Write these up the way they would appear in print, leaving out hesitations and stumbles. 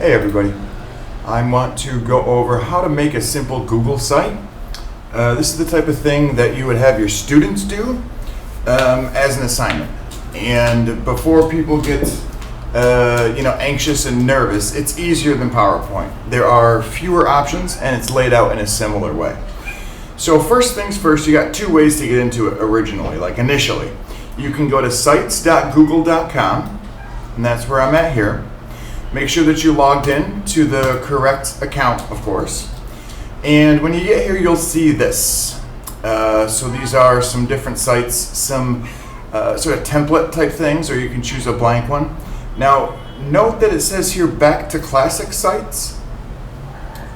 Hey everybody, I want to go over how to make a simple Google site. This is the type of thing that you would have your students do as an assignment. And before people get anxious and nervous, it's easier than PowerPoint. There are fewer options and it's laid out in a similar way. So first things first, you got two ways to get into it originally, like initially. You can go to sites.google.com, and that's where I'm at here. Make sure that you logged in to the correct account, of course. And when you get here, you'll see this. So these are some different sites, some sort of template type things, or you can choose a blank one. Now, note that it says here back to classic sites.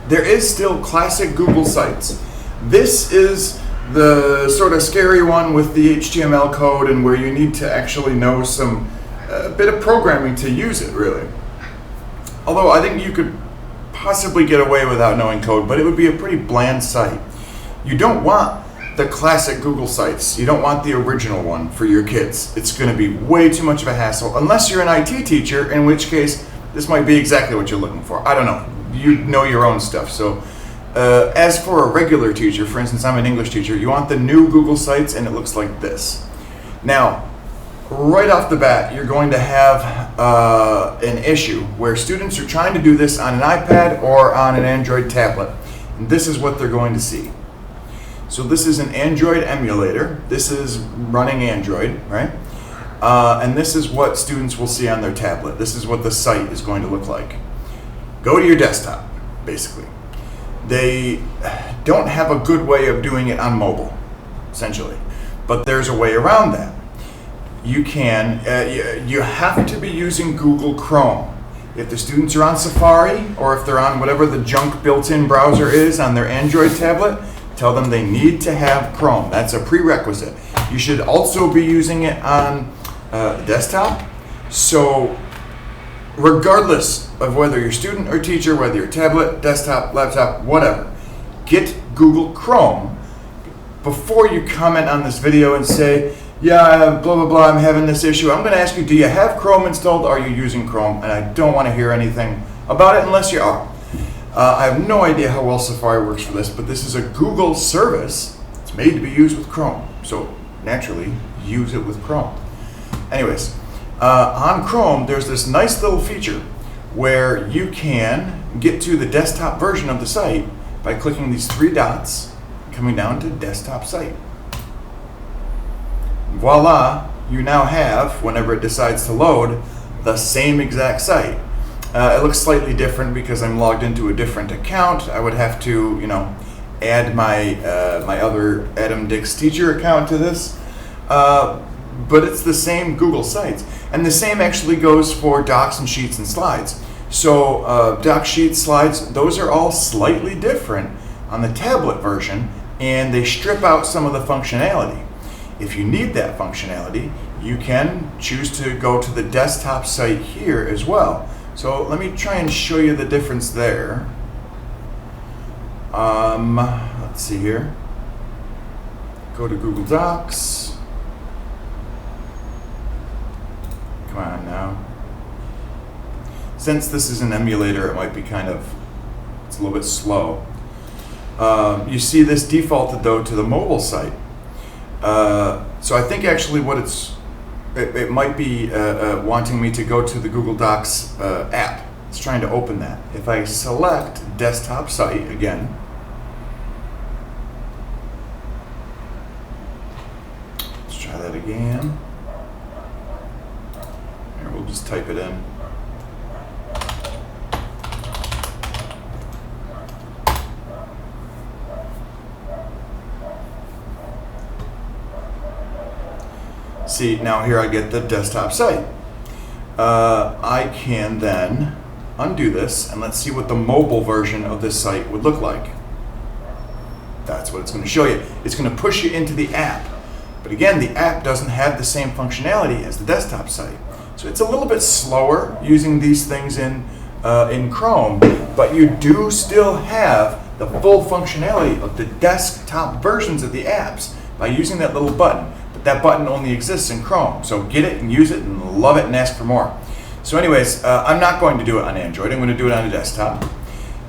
There is still classic Google sites. This is the sort of scary one with the HTML code and where you need to actually know some bit of programming to use it, really. Although I think you could possibly get away without knowing code, but it would be a pretty bland site. You don't want the classic Google sites. You don't want the original one for your kids. It's going to be way too much of a hassle, unless you're an IT teacher, in which case this might be exactly what you're looking for. I don't know. You know your own stuff. So as for a regular teacher, for instance, I'm an English teacher, you want the new Google sites, and it looks like this. Now, right off the bat, you're going to have an issue where students are trying to do this on an iPad or on an Android tablet. And this is what they're going to see. So this is an Android emulator. This is running Android, right? And this is what students will see on their tablet. This is what the site is going to look like. Go to your desktop, basically. They don't have a good way of doing it on mobile, essentially. But there's a way around that. You can, you have to be using Google Chrome. If the students are on Safari, or if they're on whatever the junk built-in browser is on their Android tablet, tell them they need to have Chrome. That's a prerequisite. You should also be using it on the desktop. So regardless of whether you're student or teacher, whether you're tablet, desktop, laptop, whatever, get Google Chrome before you comment on this video and say, yeah, blah, blah, blah, I'm having this issue. I'm going to ask you, do you have Chrome installed? Are you using Chrome? And I don't want to hear anything about it unless you are. I have no idea how well Safari works for this, but this is a Google service. It's made to be used with Chrome. So naturally, use it with Chrome. Anyways, on Chrome, there's this nice little feature where you can get to the desktop version of the site by clicking these three dots, coming down to desktop site. Voila, you now have, whenever it decides to load, the same exact site. It looks slightly different because I'm logged into a different account. I would have to, add my my other Adam Dix teacher account to this. But it's the same Google sites. And the same actually goes for docs and sheets and slides. So docs, sheets, slides, those are all slightly different on the tablet version, and they strip out some of the functionality. If you need that functionality, you can choose to go to the desktop site here as well. So let me try and show you the difference there. Let's see here. Go to Google Docs. Come on now. Since this is an emulator, it might be it's a little bit slow. You see this defaulted though to the mobile site. So I think actually what it might be wanting me to go to the Google Docs app. It's trying to open that. If I select desktop site again, let's try that again. Here, we'll just type it in. See, now here I get the desktop site. I can then undo this, and let's see what the mobile version of this site would look like. That's what it's going to show you. It's going to push you into the app. But again, the app doesn't have the same functionality as the desktop site. So it's a little bit slower using these things in Chrome, but you do still have the full functionality of the desktop versions of the apps by using that little button. But that button only exists in Chrome. So get it and use it and love it and ask for more. So anyways, I'm not going to do it on Android. I'm going to do it on a desktop.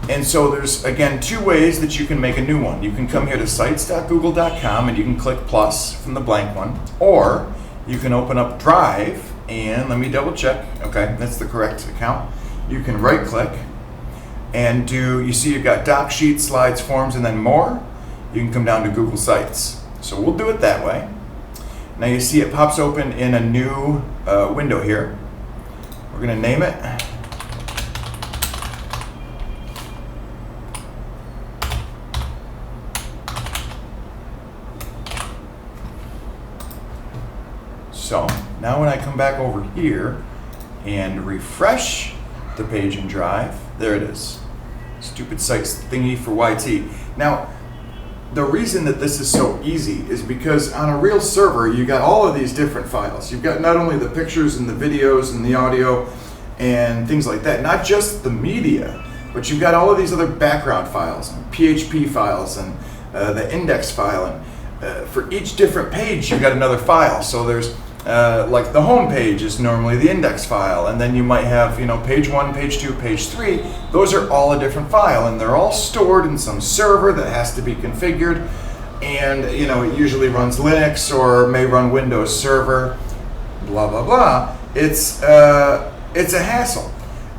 And so there's, again, two ways that you can make a new one. You can come here to sites.google.com and you can click plus from the blank one. Or you can open up Drive and let me double check. Okay, that's the correct account. You can right click and you see you've got doc, sheets, slides, forms, and then more. You can come down to Google Sites. So we'll do it that way. Now you see it pops open in a new window here. We're going to name it. So now when I come back over here and refresh the page in Drive, there it is. Stupid sites thingy for YT. Now, the reason that this is so easy is because on a real server, you got all of these different files. You've got not only the pictures and the videos and the audio and things like that, not just the media, but you've got all of these other background files, and PHP files, and the index file. And for each different page, you've got another file. So there's like the home page is normally the index file, and then you might have, page 1, page 2, page 3. Those are all a different file, and they're all stored in some server that has to be configured. And it usually runs Linux or may run Windows Server, blah blah blah. It's a hassle,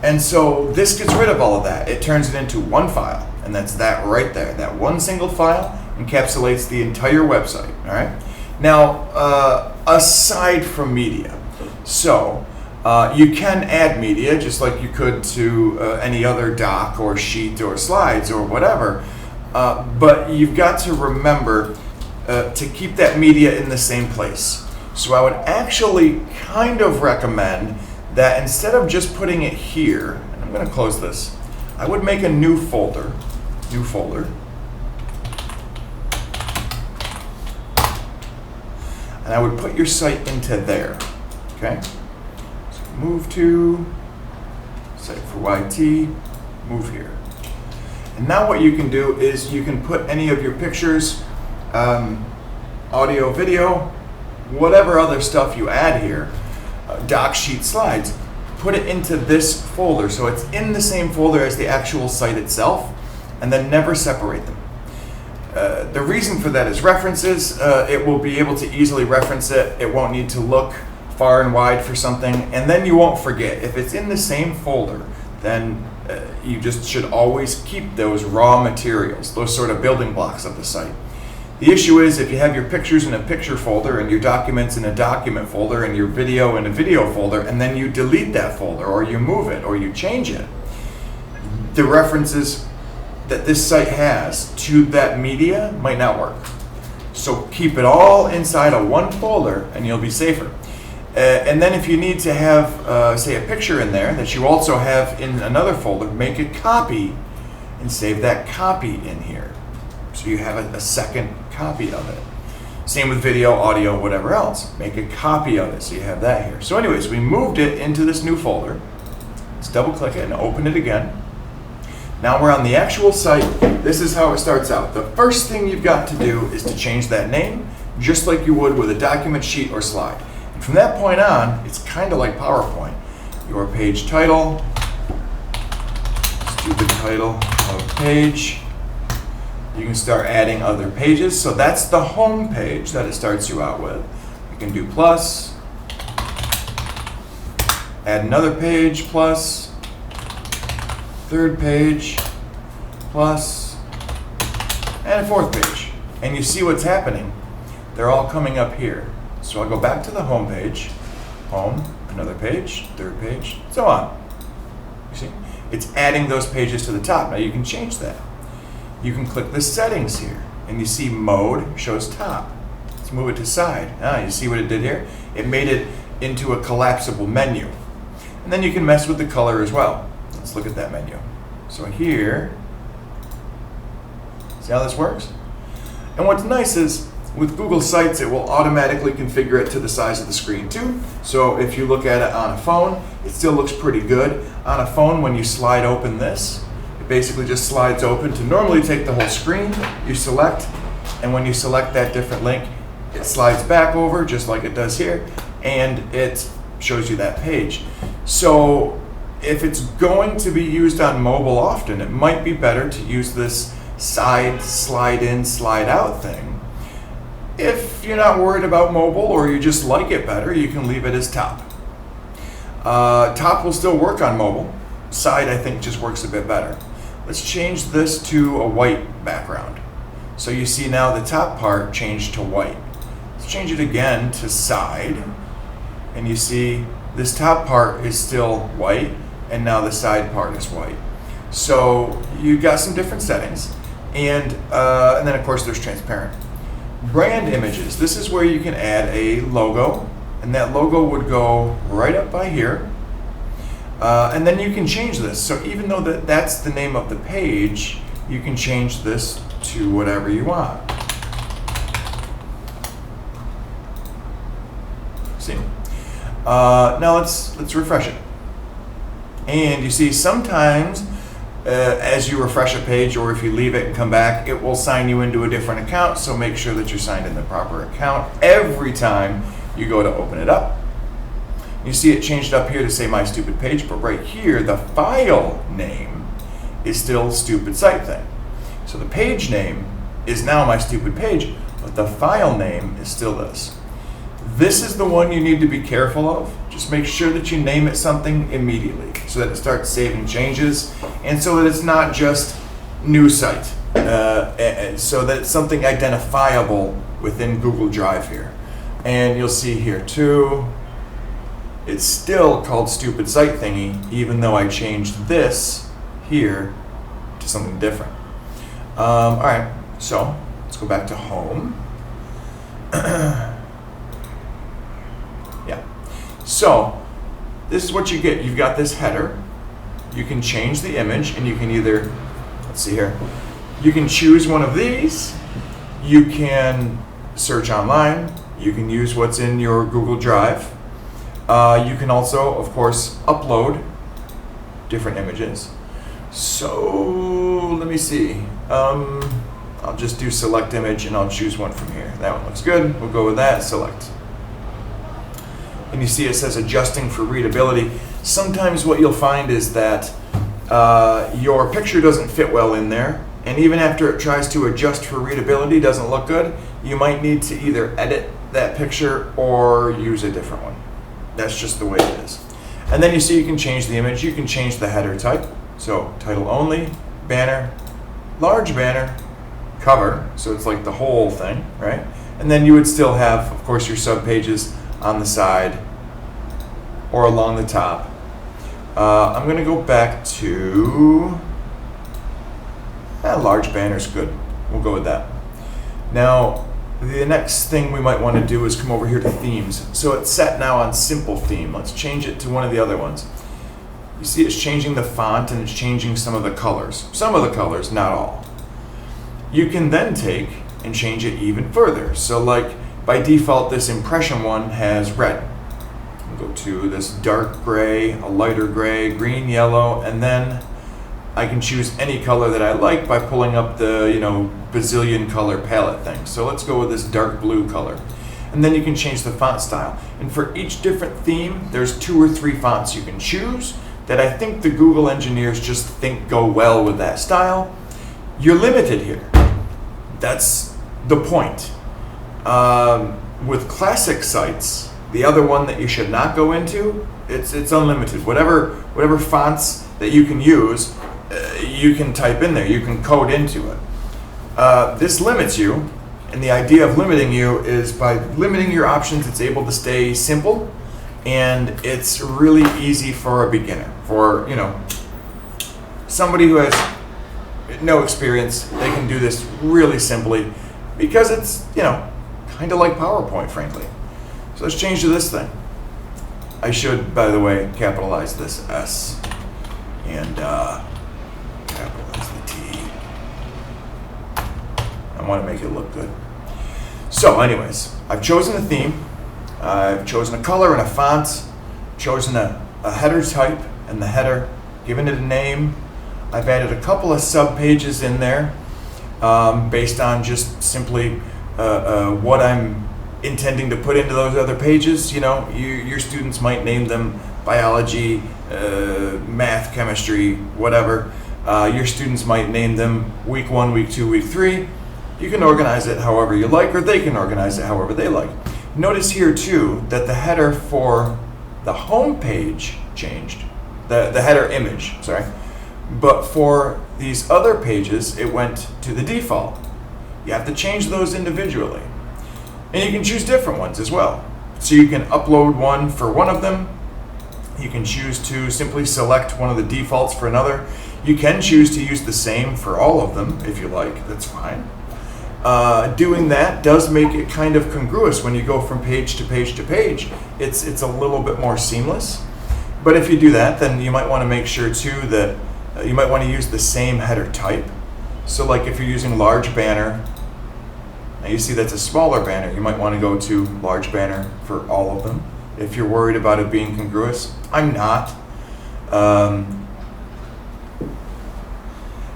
and so this gets rid of all of that. It turns it into one file, and that's that right there. That one single file encapsulates the entire website. All right. Now, aside from media, so you can add media just like you could to any other doc or sheet or slides or whatever, but you've got to remember to keep that media in the same place. So I would actually kind of recommend that instead of just putting it here, and I'm going to close this, I would make a new folder. And I would put your site into there, okay? So move to site for YT, move here. And now what you can do is you can put any of your pictures, audio, video, whatever other stuff you add here, doc, sheet, slides, put it into this folder. So it's in the same folder as the actual site itself, and then never separate them. The reason for that is references. It will be able to easily reference it. It won't need to look far and wide for something, and then you won't forget. If it's in the same folder, then you just should always keep those raw materials, those sort of building blocks of the site. The issue is if you have your pictures in a picture folder and your documents in a document folder and your video in a video folder, and then you delete that folder or you move it or you change it, the references that this site has to that media might not work. So keep it all inside of one folder and you'll be safer. And then if you need to have, say, a picture in there that you also have in another folder, make a copy and save that copy in here. So you have a second copy of it. Same with video, audio, whatever else. Make a copy of it so you have that here. So anyways, we moved it into this new folder. Let's double click it and open it again. Now we're on the actual site. This is how it starts out. The first thing you've got to do is to change that name, just like you would with a document, sheet, or slide. And from that point on, it's kind of like PowerPoint. Your page title, let's do the title of page. You can start adding other pages. So that's the home page that it starts you out with. You can do plus, add another page, plus, third page, plus, and a fourth page. And you see what's happening. They're all coming up here. So I'll go back to the home page, home, another page, third page, so on. You see? It's adding those pages to the top. Now you can change that. You can click the settings here, and you see mode shows top. Let's move it to side. You see what it did here? It made it into a collapsible menu. And then you can mess with the color as well. Let's look at that menu. So here, see how this works? And what's nice is with Google Sites, it will automatically configure it to the size of the screen too. So if you look at it on a phone, it still looks pretty good. On a phone, when you slide open this, it basically just slides open to normally take the whole screen. You select, and when you select that different link, it slides back over just like it does here, and it shows you that page. So if it's going to be used on mobile often, it might be better to use this side slide in, slide out thing. If you're not worried about mobile or you just like it better, you can leave it as top. Top will still work on mobile. Side, I think, just works a bit better. Let's change this to a white background. So you see now the top part changed to white. Let's change it again to side. And you see this top part is still white, and now the side part is white. So you got some different settings. And then of course there's transparent. Brand images. This is where you can add a logo, and that logo would go right up by here. And then you can change this. So even though that's the name of the page, you can change this to whatever you want. See? Now let's refresh it. And you see sometimes as you refresh a page, or if you leave it and come back, it will sign you into a different account. So make sure that you're signed in the proper account every time you go to open it up. You see it changed up here to say My Stupid Page, but right here the file name is still Stupid Site Thing. So the page name is now My Stupid Page, but the file name is still this. This is the one you need to be careful of. Just make sure that you name it something immediately so that it starts saving changes, and so that it's not just new site, so that it's something identifiable within Google Drive here. And you'll see here too, it's still called Stupid Site Thingy, even though I changed this here to something different. All right, so let's go back to home. Yeah. So this is what you get. You've got this header. You can change the image, and you can either, let's see here, you can choose one of these. You can search online. You can use what's in your Google Drive. You can also, of course, upload different images. So let me see. I'll just do select image, and I'll choose one from here. That one looks good. We'll go with that. Select. And you see it says adjusting for readability. Sometimes what you'll find is that your picture doesn't fit well in there, and even after it tries to adjust for readability, doesn't look good. You might need to either edit that picture or use a different one. That's just the way it is. And then you see you can change the image. You can change the header type. So title only, banner, large banner, cover. So it's like the whole thing, right? And then you would still have, of course, your sub pages on the side or along the top. I'm going to go back to large banner's good. We'll go with that. Now, the next thing we might want to do is come over here to themes. So it's set now on simple theme. Let's change it to one of the other ones. You see it's changing the font, and it's changing some of the colors. Some of the colors, not all. You can then take and change it even further. So like by default, this impression one has red. We'll go to this dark gray, a lighter gray, green, yellow, and then I can choose any color that I like by pulling up the, bazillion color palette thing. So let's go with this dark blue color. And then you can change the font style. And for each different theme, there's 2 or 3 fonts you can choose that I think the Google engineers just think go well with that style. You're limited here. That's the point. With classic sites, the other one that you should not go into, it's unlimited. Whatever fonts that you can use, you can type in there. You can code into it. This limits you, and the idea of limiting you is by limiting your options, it's able to stay simple, and it's really easy for a beginner. For somebody who has no experience, they can do this really simply because it's kind of like PowerPoint, frankly. So let's change to this thing. I should, by the way, capitalize this S and capitalize the T. I want to make it look good. So anyways, I've chosen a theme, I've chosen a color and a font, chosen a header type and the header, given it a name. I've added a couple of sub pages in there based on just simply what I'm intending to put into those other pages. Your students might name them biology, math, chemistry, whatever. Your students might name them week 1, week 2, week 3. You can organize it however you like, or they can organize it however they like. Notice here too that the header for the home page changed, the header image, sorry. But for these other pages, it went to the default. You have to change those individually. And you can choose different ones as well. So you can upload one for one of them. You can choose to simply select one of the defaults for another. You can choose to use the same for all of them if you like, that's fine. Doing that does make it kind of congruous when you go from page to page to page. It's a little bit more seamless. But if you do that, then you might want to make sure too that you might want to use the same header type. So like if you're using large banner, now you see that's a smaller banner, you might want to go to large banner for all of them. If you're worried about it being congruous, I'm not.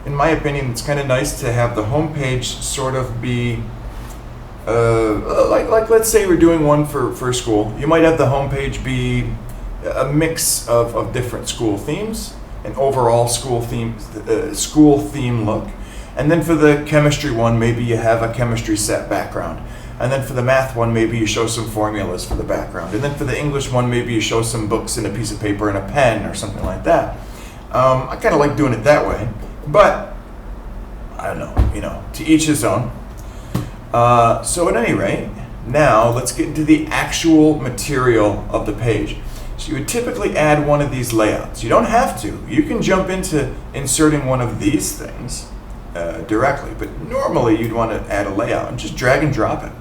In my opinion, it's kind of nice to have the home page sort of be, like let's say we're doing one for school. You might have the home page be a mix of different school themes, an overall school theme look. And then for the chemistry one, maybe you have a chemistry set background. And then for the math one, maybe you show some formulas for the background. And then for the English one, maybe you show some books and a piece of paper and a pen or something like that. I kind of like doing it that way. But I don't know, to each his own. So at any rate, now let's get into the actual material of the page. So you would typically add one of these layouts. You don't have to. You can jump into inserting one of these things directly, but normally you'd want to add a layout and just drag and drop it.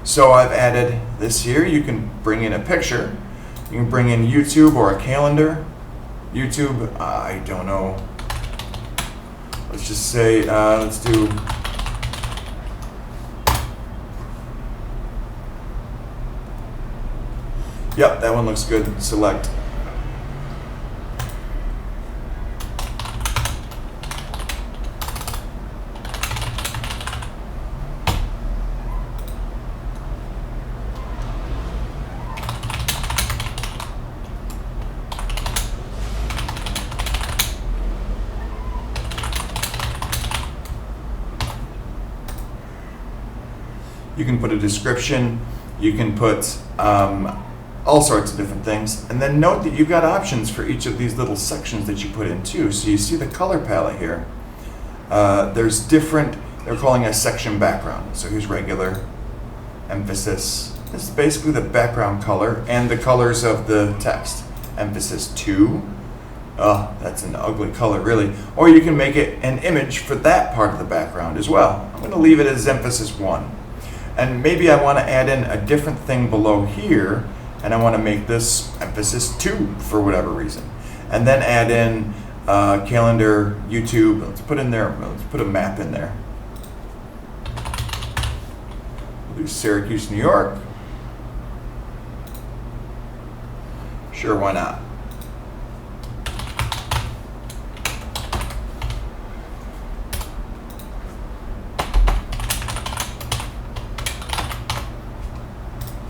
So I've added this here. You can bring in a picture. You can bring in YouTube or a calendar. YouTube, I don't know. Let's just say, let's do, yep, that one looks good. Select. You can put a description, you can put all sorts of different things, and then note that you've got options for each of these little sections that you put in too. So you see the color palette here. There's different, they're calling a section background. So here's regular, emphasis. This is basically the background color and the colors of the text. Emphasis 2. Oh, that's an ugly color, really. Or you can make it an image for that part of the background as well. I'm going to leave it as emphasis 1. And maybe I want to add in a different thing below here, and I want to make this emphasis 2 for whatever reason. And then add in calendar, YouTube. Let's put in there, let's put a map in there. We'll do Syracuse, New York. Sure, why not?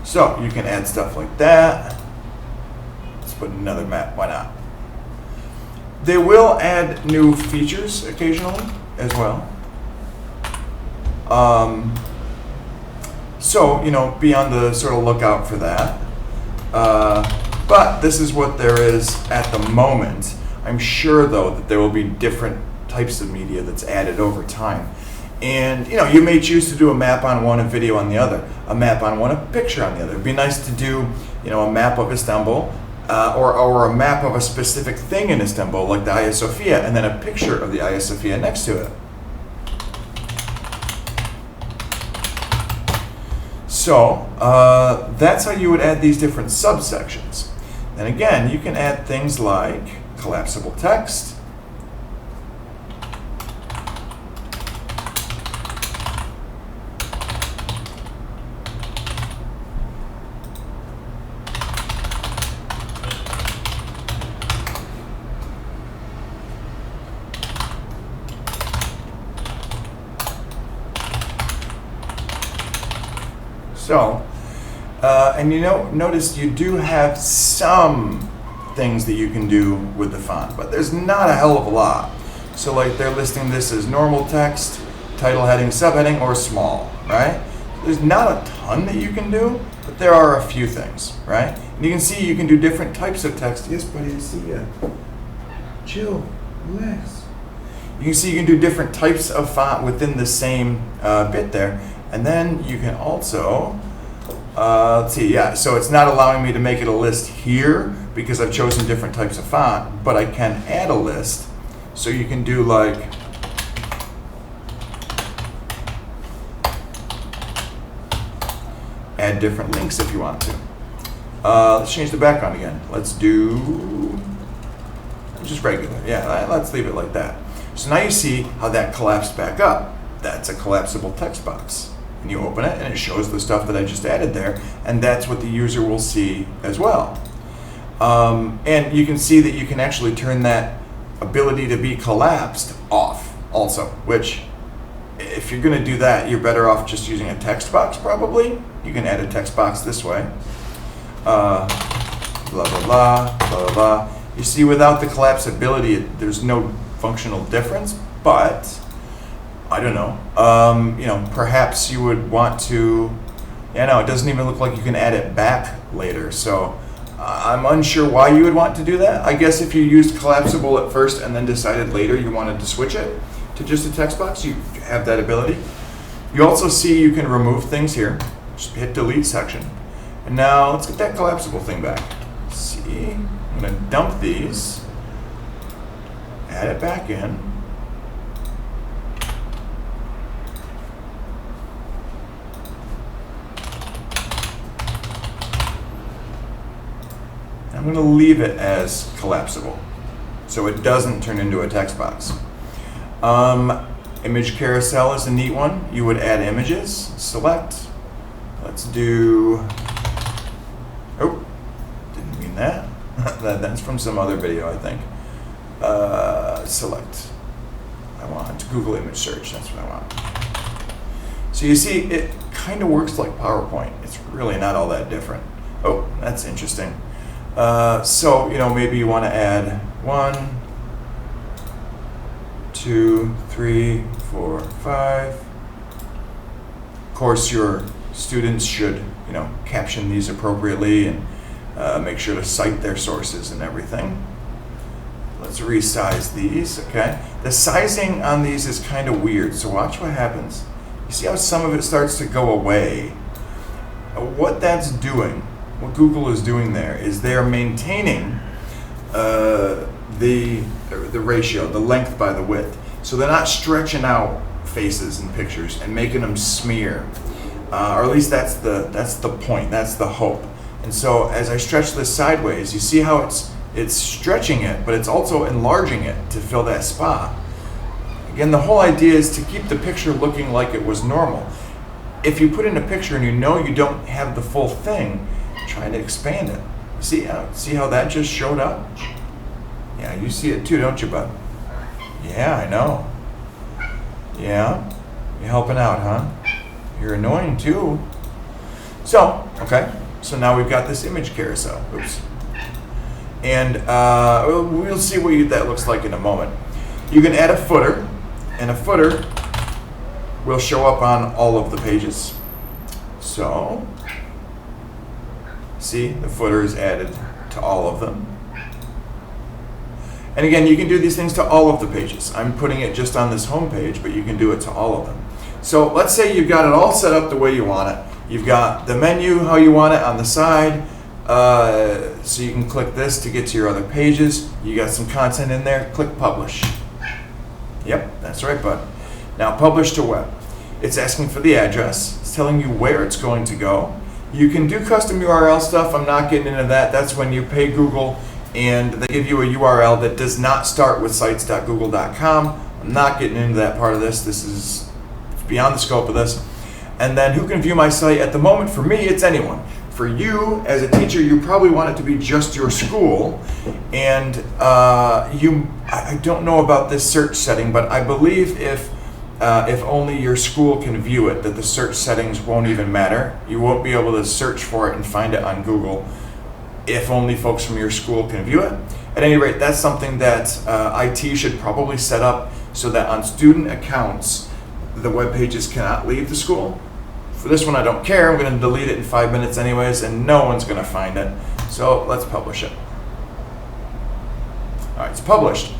So you can add stuff like that. Let's put another map, why not? They will add new features occasionally as well. So, be on the sort of lookout for that. But this is what there is at the moment. I'm sure though that there will be different types of media that's added over time. And you may choose to do a map on one, a video on the other, a map on one, a picture on the other. It'd be nice to do, a map of Istanbul, or a map of a specific thing in Istanbul, like the Hagia Sophia, and then a picture of the Hagia Sophia next to it. So that's how you would add these different subsections. And again, you can add things like collapsible text. So, and notice you do have some things that you can do with the font, but there's not a hell of a lot. So like they're listing this as normal text, title heading, subheading, or small, right? There's not a ton that you can do, but there are a few things, right? And you can see you can do different types of text. Yes, buddy, I see ya. Chill, relax. You can see you can do different types of font within the same bit there. And then you can also, let's see, yeah, so it's not allowing me to make it a list here because I've chosen different types of font, but I can add a list. So you can do like, add different links if you want to. Let's change the background again. Let's do just regular. Yeah, let's leave it like that. So now you see how that collapsed back up. That's a collapsible text box. And you open it and it shows the stuff that I just added there, and that's what the user will see as well. And you can see that you can actually turn that ability to be collapsed off also, which if you're going to do that, you're better off just using a text box probably. You can add a text box this way. Blah, blah, blah, blah, blah, blah. You see, without the collapsibility, there's no functional difference, but I don't know. You know, perhaps you would want to, yeah, no, it doesn't even look like you can add it back later. So I'm unsure why you would want to do that. I guess if you used collapsible at first and then decided later you wanted to switch it to just a text box, you have that ability. You also see you can remove things here. Just hit delete section. And now let's get that collapsible thing back. Let's see, I'm gonna dump these, add it back in. I'm going to leave it as collapsible so it doesn't turn into a text box. Image carousel is a neat one. You would add images, select. Let's do, oh, didn't mean that. That's from some other video, I think. Select. I want Google image search, that's what I want. So you see, it kind of works like PowerPoint. It's really not all that different. Oh, that's interesting. So, you know, maybe you want to add 1, 2, 3, 4, 5. Of course, your students should, you know, caption these appropriately and make sure to cite their sources and everything. Let's resize these, okay? The sizing on these is kind of weird, so watch what happens. You see how some of it starts to go away? What that's doing, what Google is doing there, is they are maintaining the ratio, the length by the width. So they're not stretching out faces and pictures and making them smear, or at least that's the point, that's the hope. And so as I stretch this sideways, you see how it's stretching it, but it's also enlarging it to fill that spot. Again, the whole idea is to keep the picture looking like it was normal. If you put in a picture and you know you don't have the full thing, try to expand it. See how that just showed up? Yeah, you see it too, don't you, bud? Yeah, I know. Yeah, you're helping out, huh? You're annoying too. So, okay, so now we've got this image carousel. Oops. And we'll see what that looks like in a moment. You can add a footer, and a footer will show up on all of the pages. So, see, the footer is added to all of them. And again, you can do these things to all of the pages. I'm putting it just on this home page, but you can do it to all of them. So let's say you've got it all set up the way you want it. You've got the menu how you want it on the side. So you can click this to get to your other pages. You got some content in there, click publish. Yep, that's right, bud. Now publish to web. It's asking for the address. It's telling you where it's going to go. You can do custom URL stuff. I'm not getting into that. That's when you pay Google and they give you a URL that does not start with sites.google.com. I'm not getting into that part of this. This is beyond the scope of this. And then who can view my site? At the moment, for me, it's anyone. For you, as a teacher, you probably want it to be just your school. And I don't know about this search setting, but I believe if only your school can view it, that the search settings won't even matter. You won't be able to search for it and find it on Google. if only folks from your school can view it. At any rate, that's something that IT should probably set up so that on student accounts, the web pages cannot leave the school. For this one, I don't care. I'm going to delete it in 5 minutes anyways, and no one's going to find it. So let's publish it. All right, it's published.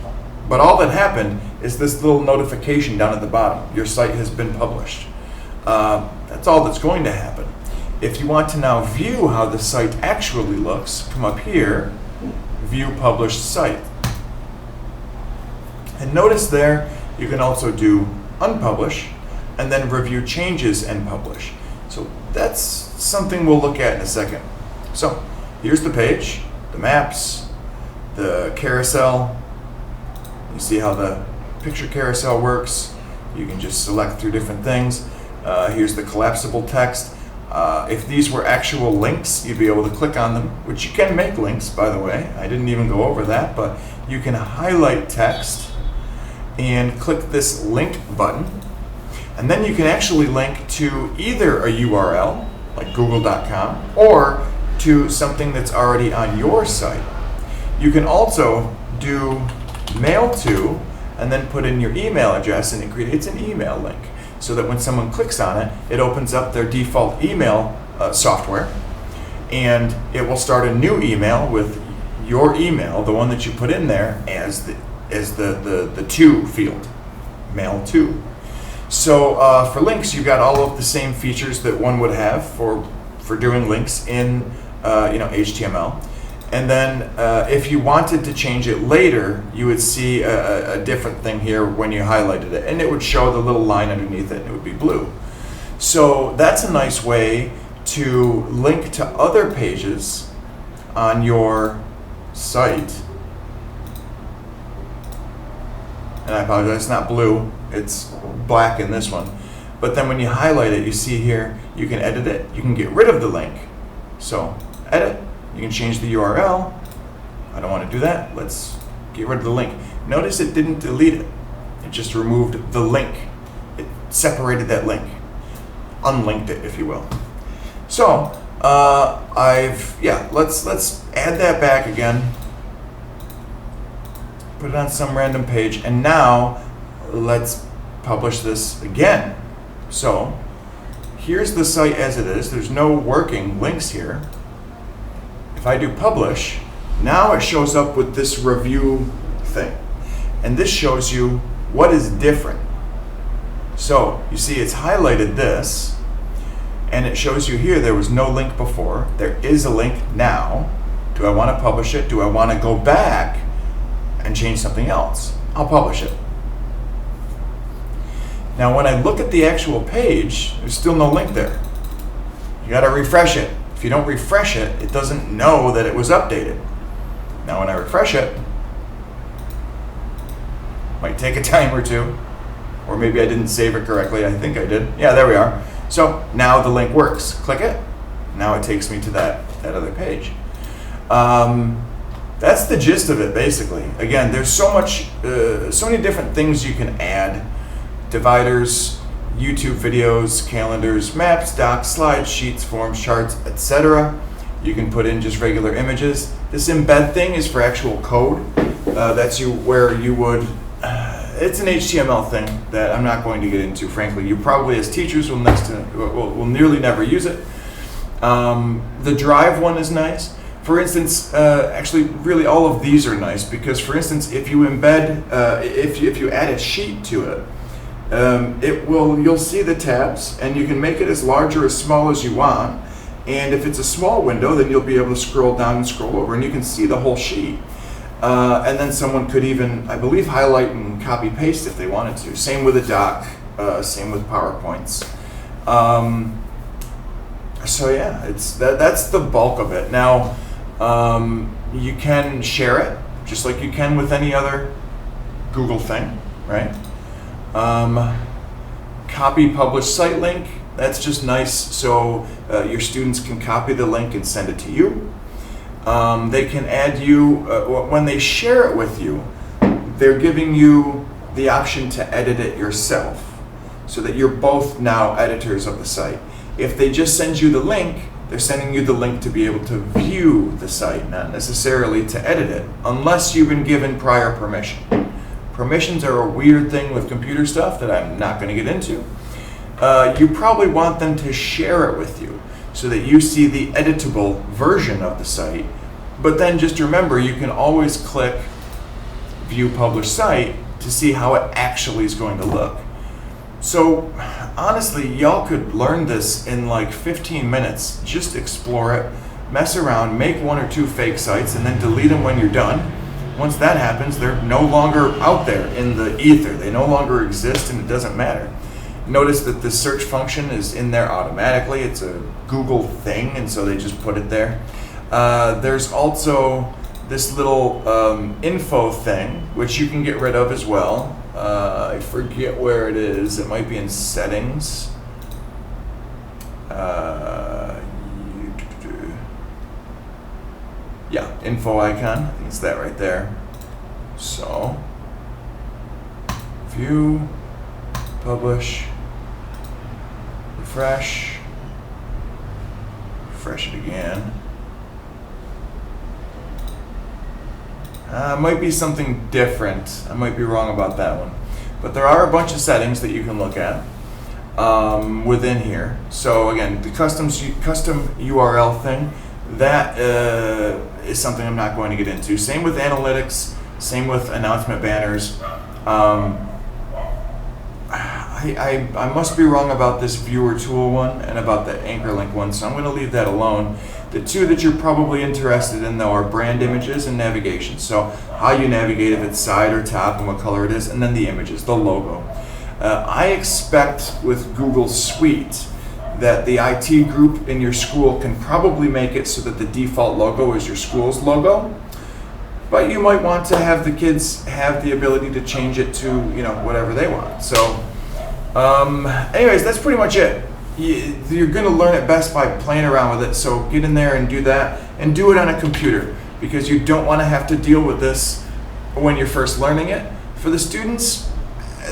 But all that happened is this little notification down at the bottom. Your site has been published. That's all that's going to happen. If you want to now view how the site actually looks, come up here, View Published Site. And notice there, you can also do Unpublish, and then Review Changes and Publish. So that's something we'll look at in a second. So here's the page, the maps, the carousel. You see how the picture carousel works. You can just select through different things. Here's the collapsible text. If these were actual links, you'd be able to click on them, which you can make links, by the way. I didn't even go over that, but you can highlight text and click this link button. And then you can actually link to either a URL, like google.com, or to something that's already on your site. You can also do mail to, and then put in your email address, and it creates an email link. So that when someone clicks on it, it opens up their default email software, and it will start a new email with your email, the one that you put in there, as the to field, mail to. So for links, you've got all of the same features that one would have for doing links in HTML. And then if you wanted to change it later, you would see a different thing here when you highlighted it. And it would show the little line underneath it, and it would be blue. So that's a nice way to link to other pages on your site. And I apologize, it's not blue, it's black in this one. But then when you highlight it, you see here, you can edit it. You can get rid of the link. So edit. You can change the URL. I don't want to do that. Let's get rid of the link. Notice it didn't delete it. It just removed the link. It separated that link. Unlinked it, if you will. So let's add that back again. Put it on some random page, and now let's publish this again. So here's the site as it is. There's no working links here. If I do publish, now it shows up with this review thing. And this shows you what is different. So you see it's highlighted this, and it shows you here there was no link before. There is a link now. Do I want to publish it? Do I want to go back and change something else? I'll publish it. Now when I look at the actual page, there's still no link there. You got to refresh it. If you don't refresh it, it doesn't know that it was updated. Now when I refresh it, might take a time or two, or maybe I didn't save it correctly. I think I did. Yeah, there we are. So now the link works. Click it. Now it takes me to that other page. That's the gist of it, basically. Again, there's so many different things you can add. Dividers, YouTube videos, calendars, maps, docs, slides, sheets, forms, charts, etc. You can put in just regular images. This embed thing is for actual code. That's where you would. It's an HTML thing that I'm not going to get into. Frankly, you probably as teachers will nearly never use it. The drive one is nice. For instance, actually, really all of these are nice because, for instance, if you embed, if you add a sheet to it. You'll see the tabs, and you can make it as large or as small as you want. And if it's a small window, then you'll be able to scroll down and scroll over, and you can see the whole sheet. And then someone could even, I believe, highlight and copy paste if they wanted to. Same with a doc, same with PowerPoints. So yeah, that's the bulk of it. Now, you can share it just like you can with any other Google thing, right? Copy publish site link, that's just nice so your students can copy the link and send it to you. They can add you, when they share it with you, they're giving you the option to edit it yourself so that you're both now editors of the site. If they just send you the link, They're sending you the link to be able to view the site, not necessarily to edit it, unless you've been given prior permission. Permissions are a weird thing with computer stuff that I'm not going to get into. You probably want them to share it with you so that you see the editable version of the site. But then just remember, you can always click View Published Site to see how it actually is going to look. So honestly, y'all could learn this in like 15 minutes. Just explore it, mess around, make 1 or 2 fake sites, and then delete them when you're done. Once that happens, they're no longer out there in the ether. They no longer exist, and it doesn't matter. Notice that the search function is in there automatically. It's a Google thing, and so they just put it there. There's also this little info thing, which you can get rid of as well. I forget where it is. It might be in settings. Yeah, info icon. I think it's that right there. So, view, publish, refresh it again. Might be something different. I might be wrong about that one. But there are a bunch of settings that you can look at within here. So again, the custom URL thing, that is something I'm not going to get into. Same with analytics, same with announcement banners. I must be wrong about this viewer tool one and about the anchor link one, so I'm going to leave that alone. The two that you're probably interested in, though, are brand images and navigation. So how you navigate, if it's side or top and what color it is, and then the images, the logo. I expect with Google Suite that the IT group in your school can probably make it so that the default logo is your school's logo. But you might want to have the kids have the ability to change it to, whatever they want. So anyways, that's pretty much it. You're going to learn it best by playing around with it, so get in there and do that, and do it on a computer, because you don't want to have to deal with this when you're first learning it. For the students,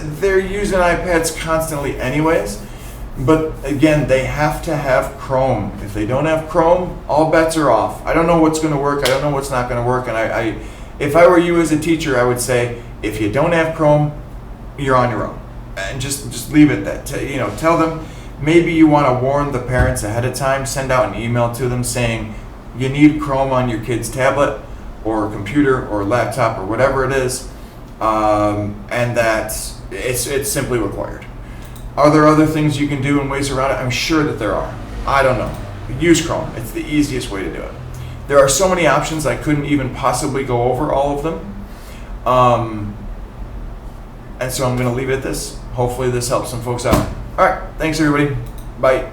they're using iPads constantly anyways, but again, they have to have Chrome. If they don't have Chrome, all bets are off. I don't know what's going to work, I don't know what's not going to work, and if I were you as a teacher, I would say, if you don't have Chrome, you're on your own. And just leave it at that. Tell them. Maybe you want to warn the parents ahead of time, send out an email to them saying you need Chrome on your kid's tablet or computer or laptop or whatever it is, and that it's simply required. Are there other things you can do and ways around it? I'm sure that there are. I don't know. Use Chrome. It's the easiest way to do it. There are so many options, I couldn't even possibly go over all of them. And so I'm going to leave it at this. Hopefully this helps some folks out. All right, thanks everybody. Bye.